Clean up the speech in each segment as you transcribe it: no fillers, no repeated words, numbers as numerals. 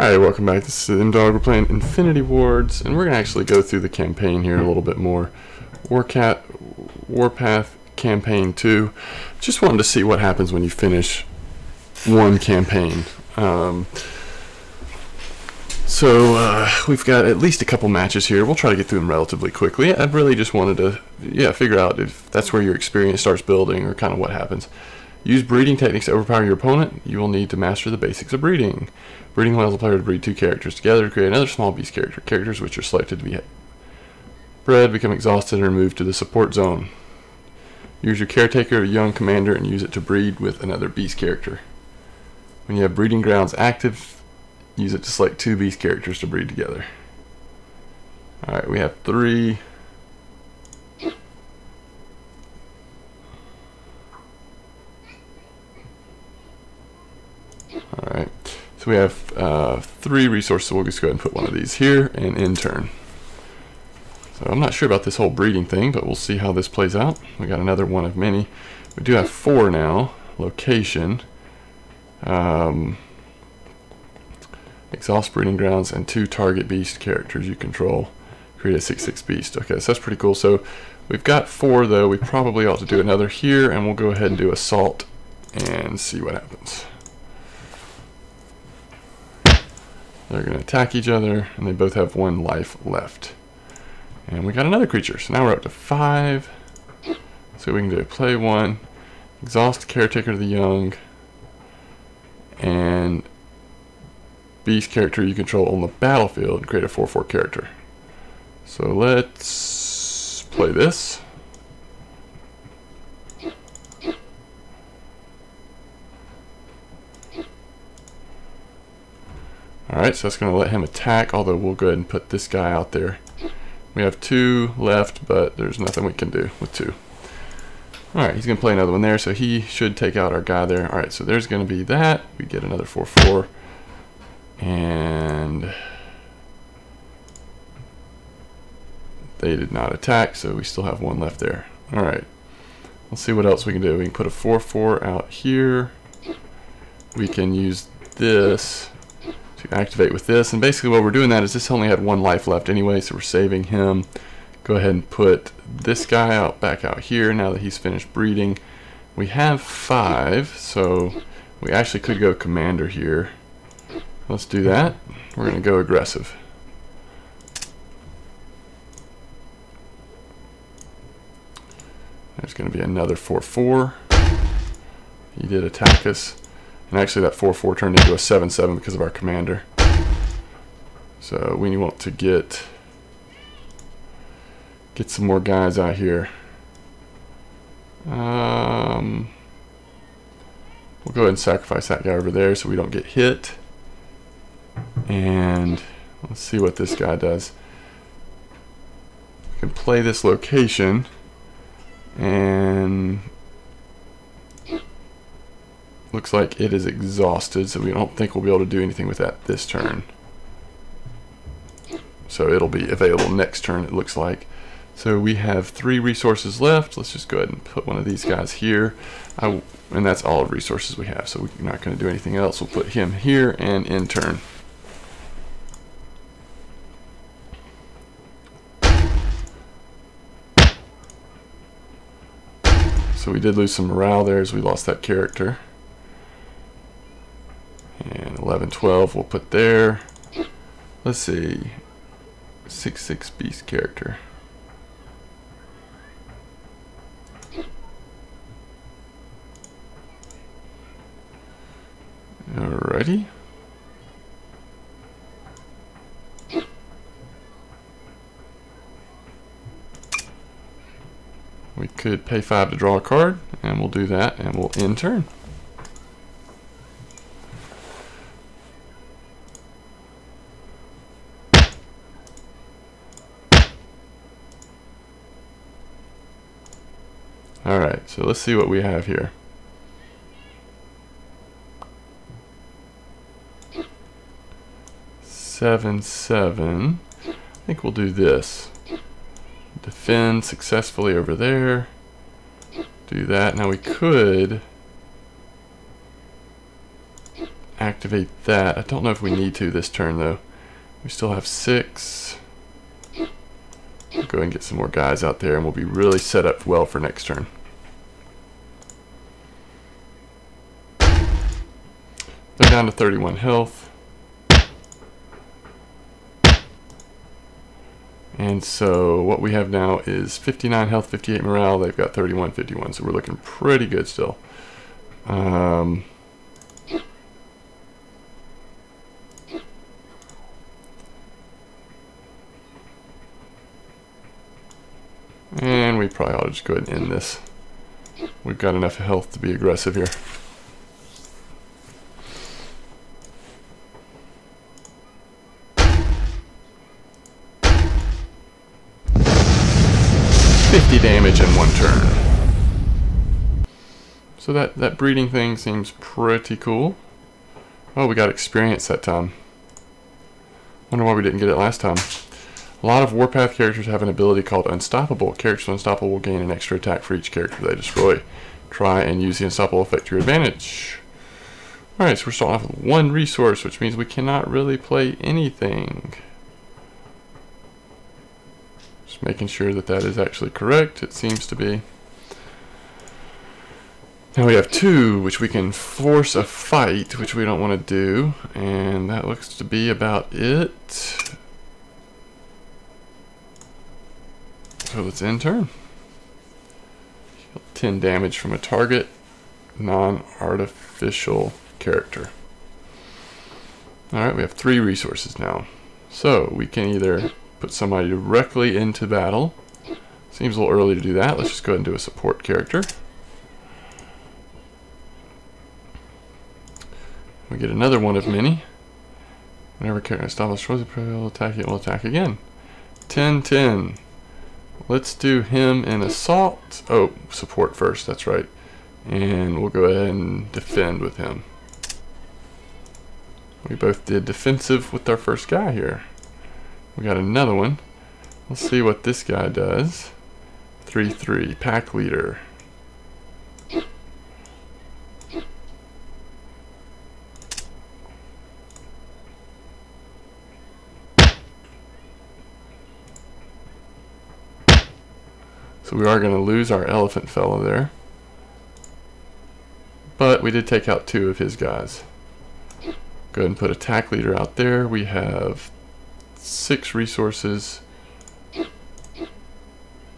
Alright, welcome back. This is M-Dog. We're playing Infinity Wards, and we're going to actually go through the campaign here a little bit more. Warpath Campaign 2. Just wanted to see what happens when you finish one campaign. We've got at least a couple matches here. We'll try to get through them relatively quickly. I really just wanted to figure out if that's where your experience starts building or kind of what happens. Use breeding techniques to overpower your opponent. You will need to master the basics of breeding. Breeding allows the player to breed two characters together to create another small beast character. Characters which are selected to be bred become exhausted and are moved to the support zone. Use your caretaker or young commander and use it to breed with another beast character. When you have breeding grounds active, use it to select two beast characters to breed together. Alright, we have 3. Alright, so we have 3 resources, so we'll just go ahead and put one of these here and intern. So I'm not sure about this whole breeding thing, but we'll see how this plays out. We got another one of many. We do have 4 now. Location, exhaust breeding grounds, and 2 target beast characters you control. Create a 6/6 beast. Okay, so that's pretty cool. So we've got 4 though. We probably ought to do another here, and we'll go ahead and do assault and see what happens. They're going to attack each other, and they both have 1 life left. And we got another creature, so now we're up to 5. So we can do play 1, exhaust caretaker to the young, and beast character you control on the battlefield and create a 4/4 character. So let's play this. Alright, so that's going to let him attack, although we'll go ahead and put this guy out there. We have 2 left, but there's nothing we can do with 2. Alright, he's going to play another one there, so he should take out our guy there. Alright, so there's going to be that. We get another 4/4. And they did not attack, so we still have 1 left there. Alright, let's see what else we can do. We can put a 4/4 out here. We can use this to activate with this, and basically what we're doing that is this only had 1 life left anyway, so we're saving him. Go ahead and put this guy back out here now that he's finished breeding. We have 5, so we actually could go commander here. Let's do that. We're going to go aggressive. There's going to be another 4/4. He did attack us. And actually that 4/4 turned into a 7/7 because of our commander. So we want to get some more guys out here. We'll go ahead and sacrifice that guy over there so we don't get hit. And let's see what this guy does. We can play this location, and looks like it is exhausted, so we don't think we'll be able to do anything with that this turn. So it'll be available next turn, it looks like. So we have 3 resources left. Let's just go ahead and put one of these guys here. And that's all of resources we have, so we're not going to do anything else. We'll put him here and in turn. So we did lose some morale there as we lost that character. And 11/12 we'll put there. Let's see. 6/6 beast character. Alrighty. We could pay 5 to draw a card, and we'll do that, and we'll end turn. Alright, so let's see what we have here. $7/7. I think we'll do this. Defend successfully over there. Do that. Now we could activate that. I don't know if we need to this turn though. We still have 6. We'll go ahead and get some more guys out there and we'll be really set up well for next turn. They're down to 31 health. And so what we have now is 59 health, 58 morale. They've got 31, 51. So we're looking pretty good still. And we probably ought to just go ahead and end this. We've got enough health to be aggressive here. Damage in one turn. So that breeding thing seems pretty cool. Oh, we got experience that time. Wonder why we didn't get it last time. A lot of Warpath characters have an ability called Unstoppable. Characters Unstoppable will gain an extra attack for each character they destroy. Try and use the Unstoppable effect to your advantage. Alright, so we're starting off with 1 resource, which means we cannot really play anything. Just making sure that that is actually correct. It seems to be. Now we have 2, which we can force a fight, which we don't want to do. And that looks to be about it. So let's end turn. 10 damage from a target non-artificial character. Alright, we have 3 resources now. So we can either put somebody directly into battle. Seems a little early to do that. Let's just go ahead and do a support character. We get another one of many. Whenever character stops destroys it, will attack, it will attack again. 10-10. Let's do him in assault. Oh, support first, that's right. And we'll go ahead and defend with him. We both did defensive with our first guy here. We got another one. Let's see what this guy does. 3-3, pack leader. So we are going to lose our elephant fellow there. But we did take out 2 of his guys. Go ahead and put attack leader out there. We have 6 resources.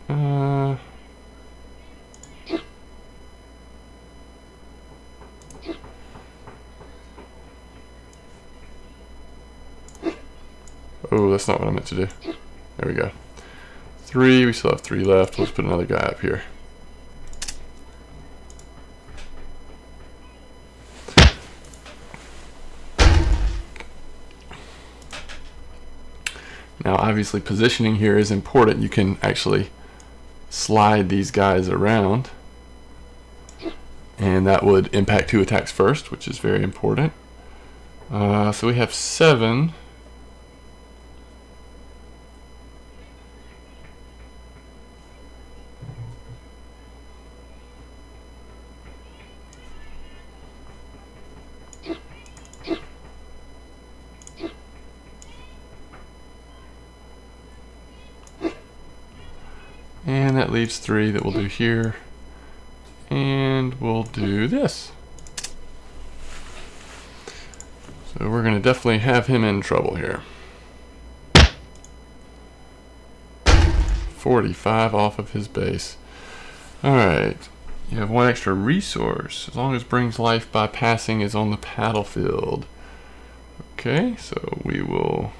Oh, that's not what I meant to do. There we go. 3, we still have 3 left. Let's put another guy up here. Now obviously positioning here is important. You can actually slide these guys around and that would impact who attacks first, which is very important. So we have 7. And that leaves 3 that we'll do here. And we'll do this. So we're going to definitely have him in trouble here. 45 off of his base. Alright. You have 1 extra resource. As long as brings life by passing is on the battlefield. Okay, so we will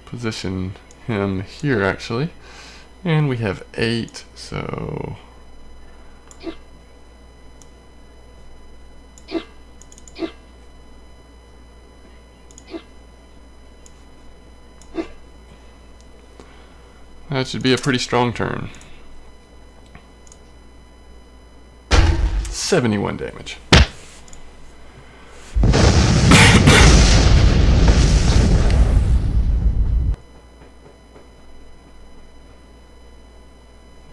position him here actually, and we have 8, so that should be a pretty strong turn. 71 damage.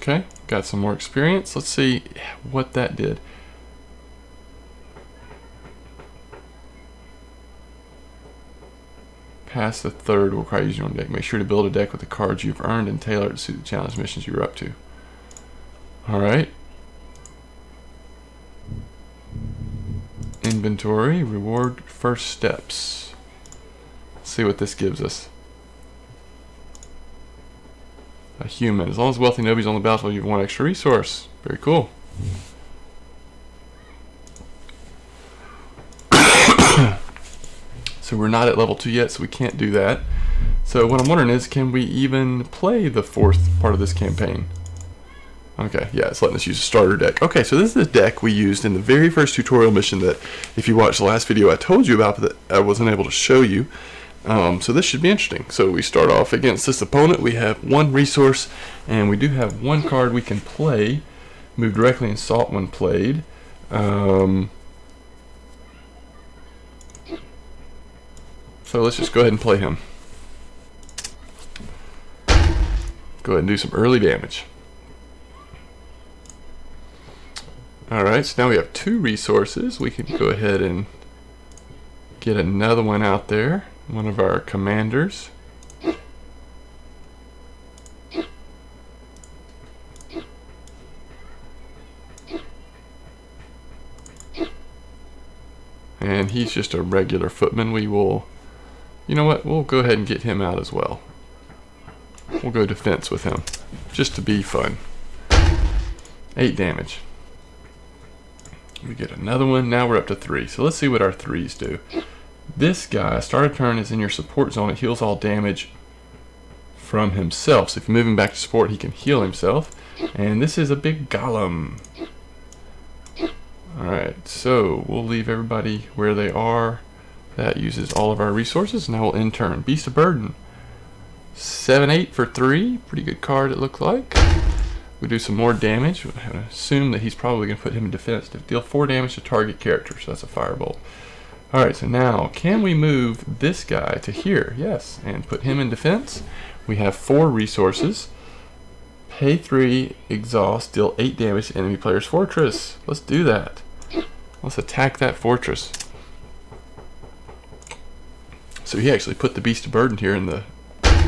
Okay, got some more experience. Let's see what that did. past the third will require using your own deck. Make sure to build a deck with the cards you've earned and tailor it to suit the challenge missions you're up to. Alright. Inventory, reward, first steps. Let's see what this gives us. A human. As long as wealthy nobody's on the battlefield, you have one extra resource. Very cool. So we're not at level 2 yet, so we can't do that. So what I'm wondering is, can we even play the fourth part of this campaign? Okay, yeah, it's letting us use a starter deck. Okay, so this is the deck we used in the very first tutorial mission that, if you watched the last video, I told you about, but that I wasn't able to show you. So this should be interesting. So we start off against this opponent. We have one resource, and we do have one card we can play. Move directly and salt when played. So let's just go ahead and play him. Go ahead and do some early damage. Alright, so now we have 2 resources. We can go ahead and get another one out there. One of our commanders. And he's just a regular footman. We will, you know what, we'll go ahead and get him out as well. We'll go defense with him, just to be fun. 8 damage. We get another one. Now we're up to 3. So let's see what our 3s do. This guy, start a turn, is in your support zone. It heals all damage from himself. So if you move him back to support, he can heal himself. And this is a big golem. Alright, so we'll leave everybody where they are. That uses all of our resources. Now we'll end turn. Beast of Burden. 7-8 for 3. Pretty good card, it looked like. We do some more damage. We assume that he's probably going to put him in defense. Deal 4 damage to target character. So that's a firebolt. Alright, so now, can we move this guy to here? Yes, and put him in defense. We have 4 resources. Pay 3, exhaust, deal 8 damage to enemy player's fortress. Let's do that. Let's attack that fortress. So he actually put the Beast of Burden here in the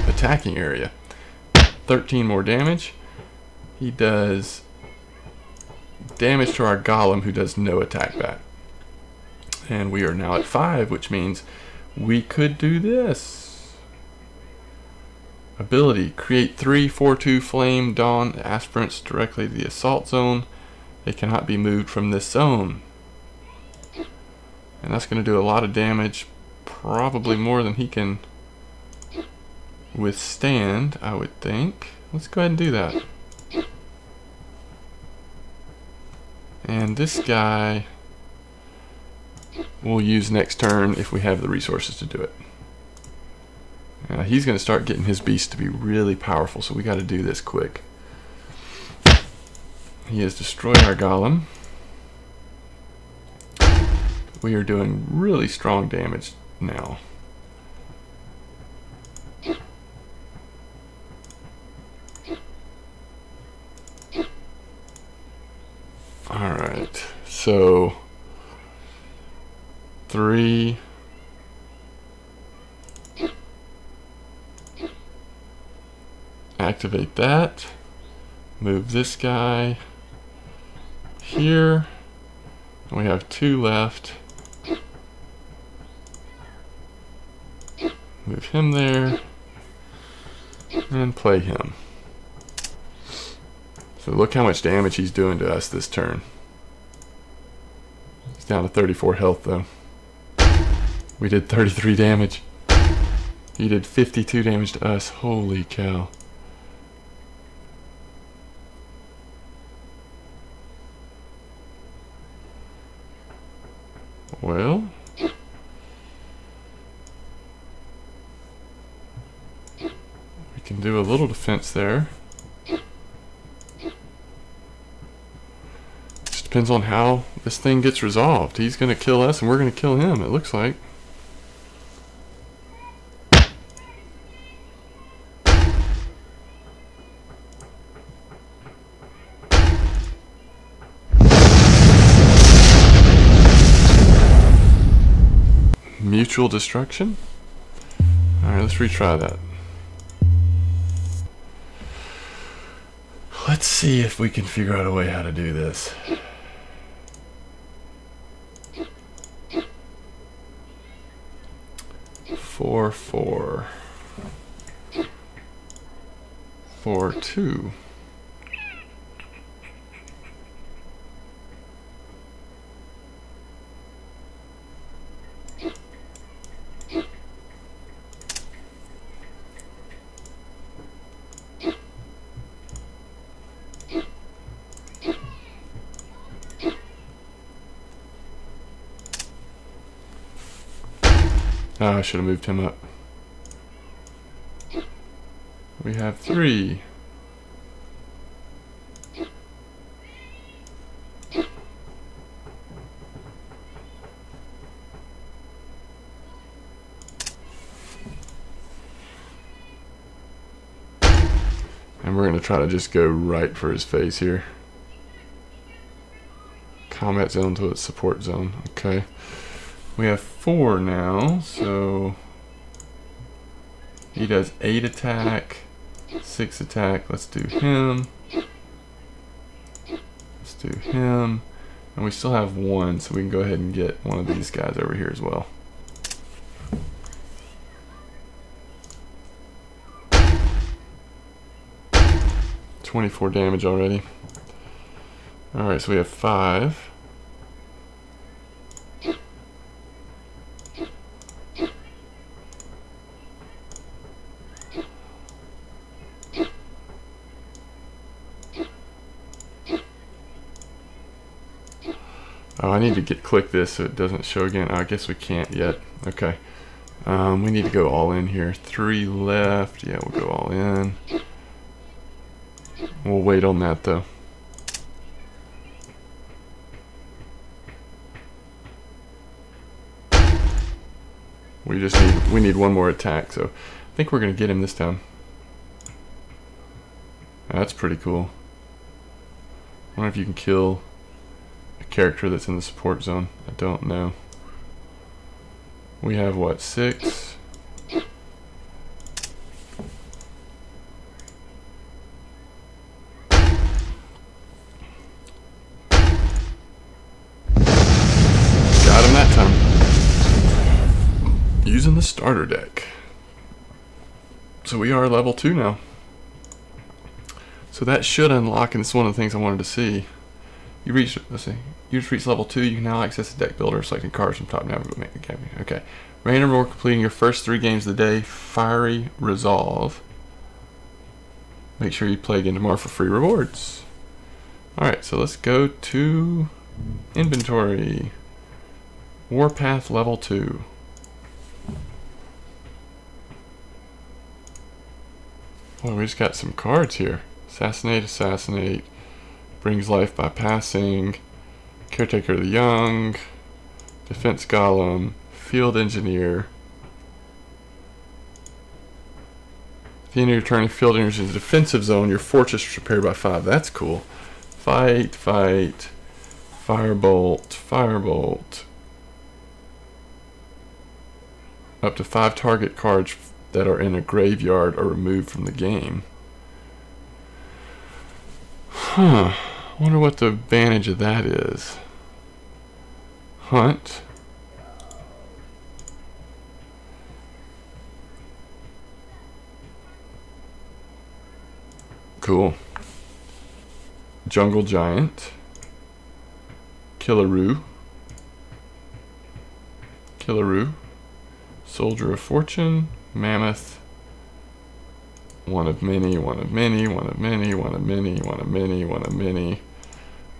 attacking area. 13 more damage. He does damage to our golem, who does no attack back. And we are now at 5, which means we could do this. Ability, create 3 4/2 flame dawn aspirants directly to the assault zone. They cannot be moved from this zone. And that's going to do a lot of damage, probably more than he can withstand, I would think. Let's go ahead and do that. And this guy we'll use next turn if we have the resources to do it. He's going to start getting his beast to be really powerful, so we got to do this quick. He has destroyed our golem. We are doing really strong damage now. Alright, so 3. Activate that. Move this guy here. And we have 2 left. Move him there. And play him. So look how much damage he's doing to us this turn. He's down to 34 health though. We did 33 damage. He did 52 damage to us. Holy cow. Well, we can do a little defense there. Just depends on how this thing gets resolved. He's going to kill us and we're going to kill him, it looks like. Mutual destruction. Alright, let's retry that. Let's see if we can figure out a way how to do this. Four, 2. Oh, I should have moved him up. We have 3. And we're going to try to just go right for his face here. Combat zone to its support zone. Okay. We have 4 now, so he does 8 attack, 6 attack. Let's do him. Let's do him. And we still have 1, so we can go ahead and get one of these guys over here as well. $24 damage already. Alright, so we have 5. Oh, I need to click this so it doesn't show again. Oh, I guess we can't yet. Okay. We need to go all in here. 3 left. Yeah, we'll go all in. We'll wait on that though. We need 1 more attack, so I think we're gonna get him this time. That's pretty cool. I wonder if you can kill a character that's in the support zone. I don't know. We have what, 6? Got him that time. Using the starter deck. So we are level 2 now. So that should unlock, and this is one of the things I wanted to see. You reach, let's see, you just reached level 2. You can now access the deck builder, selecting cards from top navigable. Okay. Random roll completing your first 3 games of the day. Fiery Resolve. Make sure you play again tomorrow for free rewards. Alright, so let's go to inventory. Warpath level 2. Well, we just got some cards here. Assassinate. Brings life by passing. Caretaker of the Young. Defense Golem. Field Engineer. At the end of your turn, field enters into the defensive zone. Your fortress is repaired by 5. That's cool. Fight. Firebolt. Up to 5 target cards that are in a graveyard are removed from the game. Huh. Wonder what the advantage of that is. Hunt. Cool. Jungle Giant. Killaroo. Soldier of Fortune. Mammoth. One of many.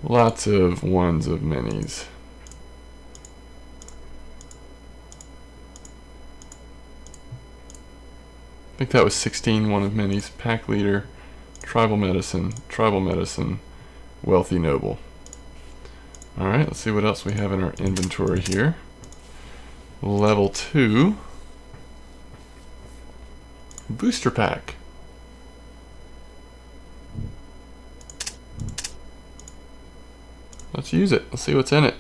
Lots of ones of minis. I think that was 16 one of minis. Pack Leader, Tribal Medicine, Wealthy Noble. Alright, let's see what else we have in our inventory here. Level 2. Booster Pack. Let's use it. Let's see what's in it.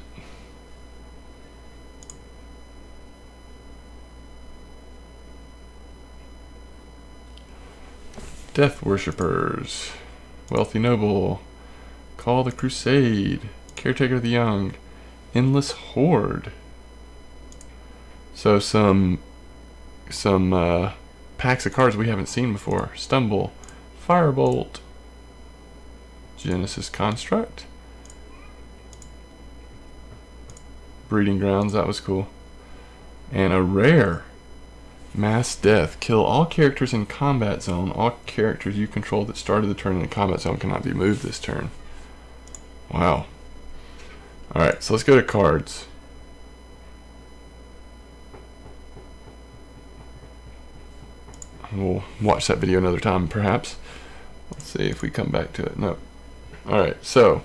Death Worshippers, Wealthy Noble, Call the Crusade, Caretaker of the Young, Endless Horde. So some packs of cards we haven't seen before. Stumble, Firebolt, Genesis Construct, Breeding Grounds, that was cool. And a rare, Mass Death. Kill all characters in combat zone. All characters you control that started the turn in the combat zone cannot be moved this turn. Wow. Alright, so let's go to cards. We'll watch that video another time, perhaps. Let's see if we come back to it. No. Alright, so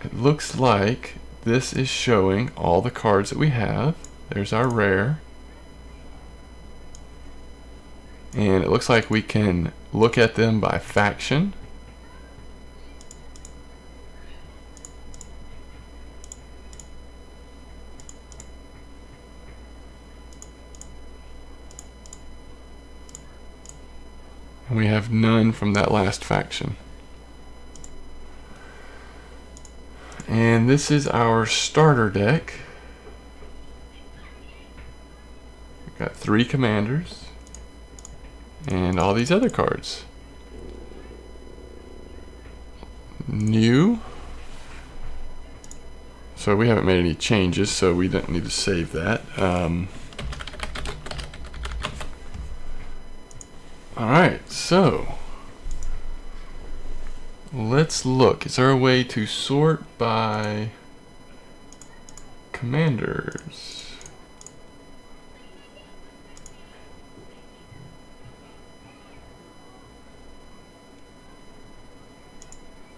it looks like this is showing all the cards that we have. There's our rare. And it looks like we can look at them by faction. And we have none from that last faction. And this is our starter deck. We've got 3 commanders and all these other cards. New. So we haven't made any changes, so we don't need to save that. Alright, so let's look. Is there a way to sort by commanders?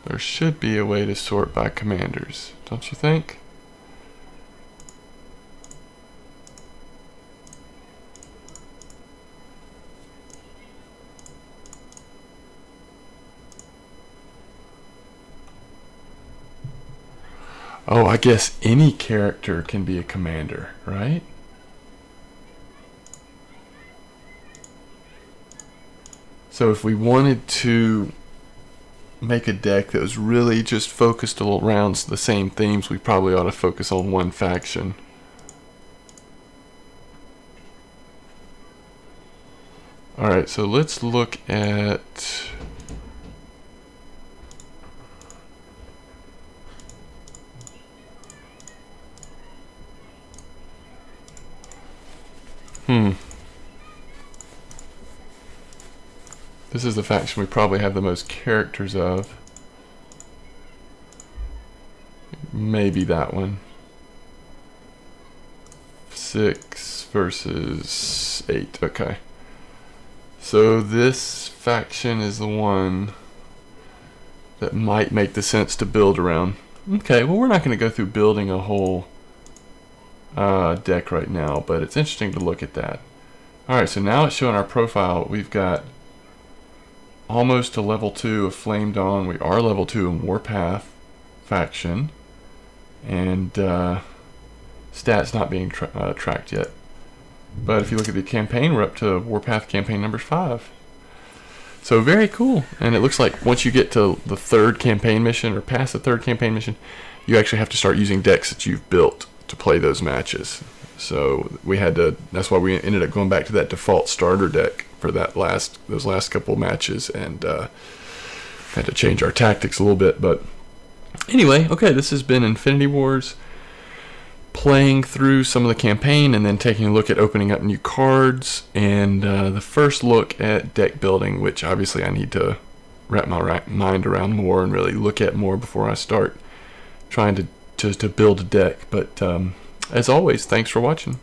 There should be a way to sort by commanders, don't you think? Oh, I guess any character can be a commander, right? So if we wanted to make a deck that was really just focused around the same themes, we probably ought to focus on one faction. Alright, so let's look at... This is the faction we probably have the most characters of. Maybe that one. 6 versus 8. Okay. So this faction is the one that might make the sense to build around. Okay, well, we're not going to go through building a whole deck right now, but it's interesting to look at that. Alright, so now it's showing our profile. We've got almost to level 2 of Flame Dawn. We are level 2 in Warpath faction. And stats not being tracked yet. But if you look at the campaign, we're up to Warpath campaign number 5. So very cool. And it looks like once you get to the 3rd campaign mission, or past the 3rd campaign mission, you actually have to start using decks that you've built to play those matches. So we had to, that's why we ended up going back to that default starter deck for that those last couple matches, and had to change our tactics a little bit. But anyway, okay, this has been Infinity Wars, playing through some of the campaign and then taking a look at opening up new cards, and the first look at deck building, which obviously I need to wrap my mind around more and really look at more before I start trying to build a deck. But as always, thanks for watching.